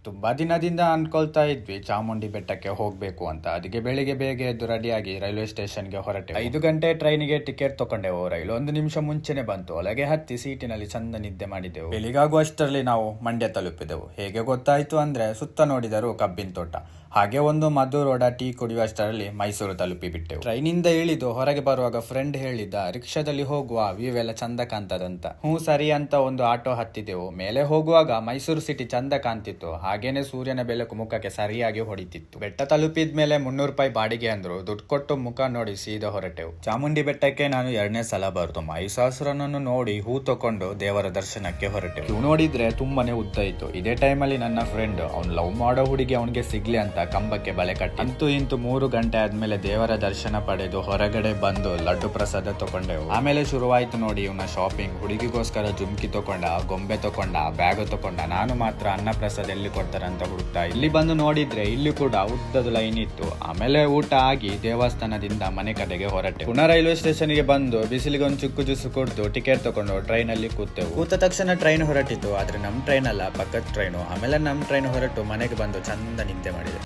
ತುಂಬಾ ದಿನದಿಂದ ಅನ್ಕೊಳ್ತಾ ಇದ್ವಿ ಚಾಮುಂಡಿ ಬೆಟ್ಟಕ್ಕೆ ಹೋಗ್ಬೇಕು ಅಂತ. ಅದಕ್ಕೆ ಬೆಳಿಗ್ಗೆ ಬೇಗ ಎದ್ದು ರೆಡಿಯಾಗಿ ರೈಲ್ವೆ ಸ್ಟೇಷನ್ಗೆ ಹೊರಟೆ. 5 ಗಂಟೆ ಟ್ರೈನಿಗೆ ಟಿಕೆಟ್ ತಕೊಂಡೆವು. ರೈಲು 1 ನಿಮಿಷ ಮುಂಚೆನೆ ಬಂತು. ಒಳಗೆ ಹತ್ತಿ ಸೀಟಿನಲ್ಲಿ ಚಂದ ನಿದ್ದೆ ಮಾಡಿದೆವು. ಬೆಳಿಗಾಗುವಷ್ಟರಲ್ಲಿ ನಾವು ಮಂಡ್ಯ ತಲುಪಿದೆವು. ಹೇಗೆ ಗೊತ್ತಾಯ್ತು ಅಂದ್ರೆ ಸುತ್ತ ನೋಡಿದರು ಕಬ್ಬಿನ ತೋಟ. ಹಾಗೆ ಒಂದು ಮಧುರೋಡ ಟೀ ಕುಡಿಯುವಷ್ಟರಲ್ಲಿ ಮೈಸೂರು ತಲುಪಿ ಬಿಟ್ಟೆವು. ಟ್ರೈನಿಂದ ಇಳಿದು ಹೊರಗೆ ಬರುವಾಗ ಫ್ರೆಂಡ್ ಹೇಳಿದ್ದ, ರಿಕ್ಷಾದಲ್ಲಿ ಹೋಗುವ ವ್ಯೂ ಎಲ್ಲ ಚಂದ ಕಾಣ್ತದಂತ. ಹ್ಞೂ ಸರಿ ಅಂತ ಒಂದು ಆಟೋ ಹತ್ತಿದೆವು. ಮೇಲೆ ಹೋಗುವಾಗ ಮೈಸೂರು ಸಿಟಿ ಚಂದ ಕಾಣ್ತಿತ್ತು. ಹಾಗೇನೆ ಸೂರ್ಯನ ಬೆಳಕು ಮುಖಕ್ಕೆ ಸರಿಯಾಗಿ ಹೊಡಿತಿತ್ತು. ಬೆಟ್ಟ ತಲುಪಿದ್ಮೇಲೆ 300 ರೂಪಾಯಿ ಬಾಡಿಗೆ ಅಂದ್ರು. ದುಡ್ಡು ಕೊಟ್ಟು ಮುಖ ನೋಡಿ ಸೀದಾ ಹೊರಟೆವು. ಚಾಮುಂಡಿ ಬೆಟ್ಟಕ್ಕೆ ನಾನು 2ನೇ ಸಲ ಬರ್ತು. ಮಹಿಷಾಸುರನನ್ನು ನೋಡಿ ಹೂ ತಕೊಂಡು ದೇವರ ದರ್ಶನಕ್ಕೆ ಹೊರಟೆವು. ಇವು ನೋಡಿದ್ರೆ ತುಂಬಾನೇ ಉದ್ದ ಇತ್ತು. ಇದೇ ಟೈಮಲ್ಲಿ ನನ್ನ ಫ್ರೆಂಡ್ ಅವ್ನು ಲವ್ ಮಾಡೋ ಹುಡುಗಿ ಅವನಿಗೆ ಸಿಗ್ಲಿ ಅಂತ ಕಂಬಕ್ಕೆ ಬಲೆ ಕಟ್ಟಿ. ಅಂತೂ ಇಂತೂ 3 ಗಂಟೆ ಆದ್ಮೇಲೆ ದೇವರ ದರ್ಶನ ಪಡೆದು ಹೊರಗಡೆ ಬಂದು ಲಡ್ಡು ಪ್ರಸಾದ ತಕೊಂಡೆವು. ಆಮೇಲೆ ಶುರುವಾಯ್ತು ನೋಡಿ ಇವನ ಶಾಪಿಂಗ್. ಹುಡುಗಿಗೋಸ್ಕರ ಜುಮ್ಕಿ ತಕೊಂಡ, ಗೊಂಬೆ ತಕೊಂಡ, ಬ್ಯಾಗ್ ತಕೊಂಡ. ನಾನು ಮಾತ್ರ ಅನ್ನ ಪ್ರಸಾದ ಎಲ್ಲಿ ಕೊಡ್ತಾರಂತ ಹುಡುಕ್ತಾ. ಇಲ್ಲಿ ಬಂದು ನೋಡಿದ್ರೆ ಇಲ್ಲಿ ಕೂಡ ಉದ್ದದ ಲೈನ್ ಇತ್ತು. ಆಮೇಲೆ ಊಟ ಆಗಿ ದೇವಸ್ಥಾನದಿಂದ ಮನೆ ಕಡೆಗೆ ಹೊರಟೆ. ಪುನಃ ರೈಲ್ವೆ ಸ್ಟೇಷನ್ಗೆ ಬಂದು ಬಿಸಿಲಿಗೆ ಒಂದು ಚುಕ್ಕು ಜ್ಯೂಸು ಕುಡಿದು ಟಿಕೆಟ್ ತಕೊಂಡು ಟ್ರೈನ್ ಅಲ್ಲಿ ಕೂತೆವು. ಕೂತ ತಕ್ಷಣ ಟ್ರೈನ್ ಹೊರಟಿತ್ತು. ಆದ್ರೆ ನಮ್ ಟ್ರೈನ್ ಅಲ್ಲ, ಪಕ್ಕದ ಟ್ರೈನು. ಆಮೇಲೆ ನಮ್ ಟ್ರೈನ್ ಹೊರಟು ಮನೆಗೆ ಬಂದು ಚಂದ ನಿದ್ದೆ ಮಾಡಿದೆ.